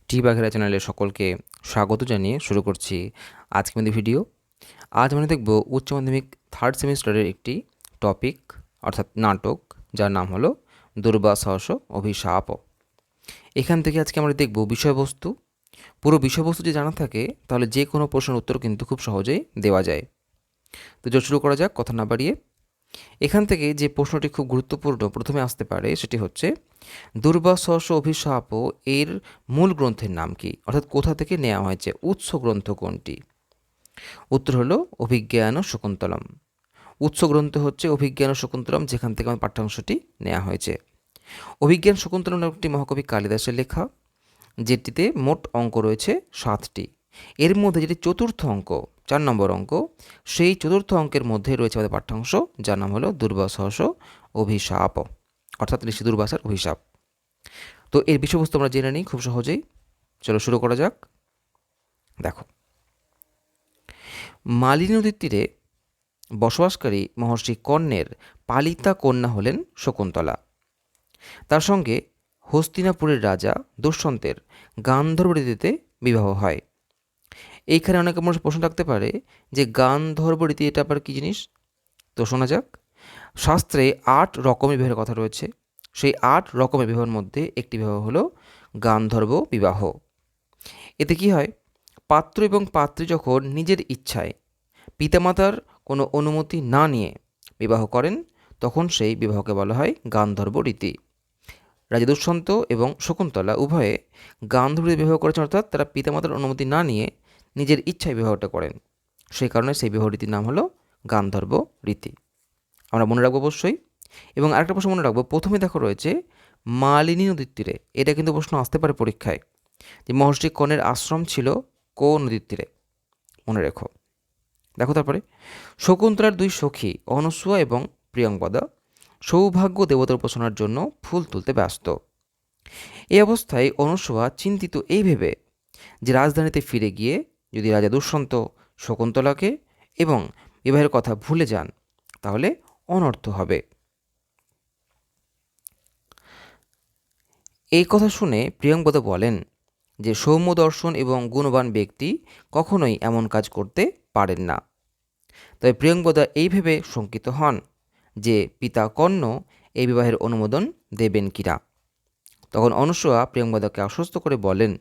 টি বাঘেরা চ্যানেলে সকলকে স্বাগত জানিয়ে শুরু করছি আজকে আমাদের ভিডিও। আজ আমরা দেখব উচ্চ মাধ্যমিক থার্ড সেমিস্টারের একটি টপিক অর্থাৎ নাটক, যার নাম হলো দুর্বাসহস অভিশাপ। এখান থেকে আজকে আমরা দেখব বিষয়বস্তু। পুরো বিষয়বস্তু যদি জানা থাকে তাহলে যে কোনো প্রশ্নের উত্তর কিন্তু খুব সহজেই দেওয়া যায়। তো শুরু করা যাক কথা না বাড়িয়ে। এখান থেকে যে প্রশ্নটি খুব গুরুত্বপূর্ণ প্রথমে আসতে পারে সেটি হচ্ছে দুর্বাসহস অভিশাপ এর মূল গ্রন্থের নাম কি, অর্থাৎ কোথা থেকে নেওয়া হয়েছে, উৎস গ্রন্থ কোনটি? উত্তর হলো অভিজ্ঞান শকুন্তলম। উৎস গ্রন্থ হচ্ছে অভিজ্ঞান শকুন্তলম, যেখান থেকে আমার পাঠ্যাংশটি নেওয়া হয়েছে। অভিজ্ঞান শকুন্তলম নাটকটি মহাকবি কালিদাসের লেখা, যেটিতে মোট অঙ্ক রয়েছে 7টি। এর মধ্যে যেটি চতুর্থ অঙ্ক, 4 নম্বর অঙ্ক, সেই চতুর্থ অঙ্কের মধ্যে রয়েছে আমাদের পাঠ্যাংশ, যার নাম হলো দুর্বাসহস অভিশাপ, অর্থাৎ ঋষি দুর্বাসার অভিশাপ। তো এর বিষয়বস্তু আমরা জেনে নিই খুব সহজেই। চলো শুরু করা যাক। দেখো, মালিনী নদীর তীরে বসবাসকারী মহর্ষি কর্ণের পালিতা কন্যা হলেন শকুন্তলা। তার সঙ্গে হস্তিনাপুরের রাজা দুষ্যন্তের গান্ধর্ব রীতিতে বিবাহ হয়। এইখানে অনেকে মানুষ প্রশ্ন রাখতে পারে যে গান্ধর্ব রীতি এটা আবার কী জিনিস। তো শোনা যাক। শাস্ত্রে 8 রকমের বিবাহের কথা রয়েছে। সেই 8 রকমের বিবাহের মধ্যে একটি বিবাহ হলো গান্ধর্ব বিবাহ। এতে কি হয়, পাত্র এবং পাত্রী যখন নিজের ইচ্ছায় পিতামাতার কোনো অনুমতি না নিয়ে বিবাহ করেন, তখন সেই বিবাহকে বলা হয় গান্ধর্ব রীতি। রাজা দুষ্যন্ত এবং শকুন্তলা উভয়ে গান্ধর্ব রীতি বিবাহ করেছেন, অর্থাৎ তারা পিতামাতার অনুমতি না নিয়ে নিজের ইচ্ছায় বিবাহটা করেন। সেই কারণে সেই বিবাহ রীতির নাম হলো গান্ধর্ব রীতি। আমরা মনে রাখবো অবশ্যই। এবং আরেকটা প্রশ্ন মনে রাখবো, প্রথমে দেখো রয়েছে মালিনী নদীর তীরে। এটা কিন্তু প্রশ্ন আসতে পারে পরীক্ষায়, যে মহর্ষি কর্ণের আশ্রম ছিল কোন নদীর তীরে, মনে রেখো। দেখো তারপরে, শকুন্তলার 2 সখী অনসূয়া এবং প্রিয়ংবদা সৌভাগ্য দেবতার উপাসনার জন্য ফুল তুলতে ব্যস্ত। এই অবস্থায় অনসূয়া চিন্তিত এই ভেবে যে রাজধানীতে ফিরে গিয়ে যদি রাজা দুষ্যন্ত শকুন্তলাকে এবং বিবাহের কথা ভুলে যান তাহলে অনর্থ হবে। এই কথা শুনে প্রিয়ংবদা বলেন যে সৌম্য দর্শন এবং গুণবান ব্যক্তি কখনোই এমন কাজ করতে পারেন না। তবে প্রিয়ংবদা এই ভেবে শঙ্কিত হন যে পিতা কর্ণ এই বিবাহের অনুমোদন দেবেন কিনা। তখন অনসূয়া প্রিয়ংবদাকে আশ্বস্ত করে বলেন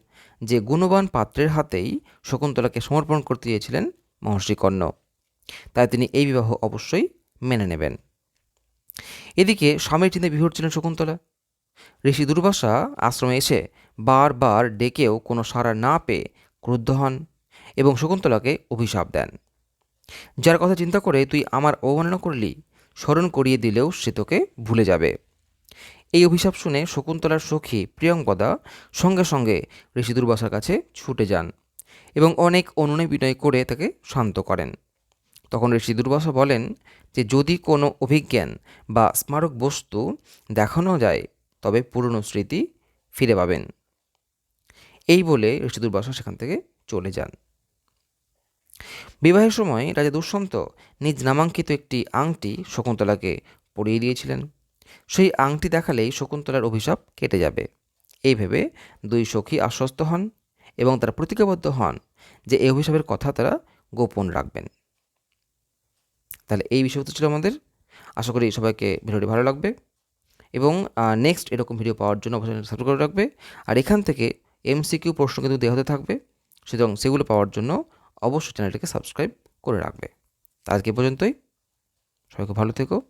যে গুণবান পাত্রের হাতেই শকুন্তলাকে সমর্পণ করতে চেয়েছিলেন মহর্ষি কর্ণ, তাই তিনি এই বিবাহ অবশ্যই মেনে নেবেন। এদিকে স্বামীর চিন্তায় বিভোর ছিলেন শকুন্তলা। ঋষি দুর্বাসা আশ্রমে এসে বারবার ডেকেও কোনো সাড়া না পেয়ে ক্রুদ্ধ হন এবং শকুন্তলাকে অভিশাপ দেন। যার কথা চিন্তা করে তুই আমার অবমাননা করলি, স্মরণ করিয়ে দিলেও সে তোকে ভুলে যাবে। এই অভিশাপ শুনে শকুন্তলার সখী প্রিয়ংবদা সঙ্গে সঙ্গে ঋষি দুর্বাসার কাছে ছুটে যান এবং অনেক অনুনয় বিনয় করে তাকে শান্ত করেন। তখন ঋষি দুর্বাসা বলেন যে যদি কোনো অভিজ্ঞান বা স্মারক বস্তু দেখানো যায় তবে পুরনো স্মৃতি ফিরে পাবেন। এই বলে ঋষি দুর্বাসা সেখান থেকে চলে যান। বিবাহের সময় রাজা দুষ্যন্ত নিজ নামাঙ্কিত একটি আংটি শকুন্তলাকে পরিয়ে দিয়েছিলেন। সেই আংটি দেখালেই শকুন্তলার অভিশাপ কেটে যাবে। এই ভেবে 2 সখী আশ্বস্ত হন এবং তারা প্রতিজ্ঞাবদ্ধ হন যে এই অভিশাপের কথা তারা গোপন রাখবেন। তাহলে এই বিষয়বস্তু ছিল আমাদের। আশা করি সবাইকে ভিডিওটি ভালো লাগবে এবং নেক্সট এরকম ভিডিও পাওয়ার জন্য অবশ্যই সাবস্ক্রাইব করে রাখবে। আর এখান থেকে MCQ প্রশ্ন কিন্তু দেওয়া হতে থাকবে, সুতরাং সেগুলো পাওয়ার জন্য অবশ্যই চ্যানেলটিকে সাবস্ক্রাইব করে রাখবে। আজকে পর্যন্তই, সবাইকে ভালো থেকো।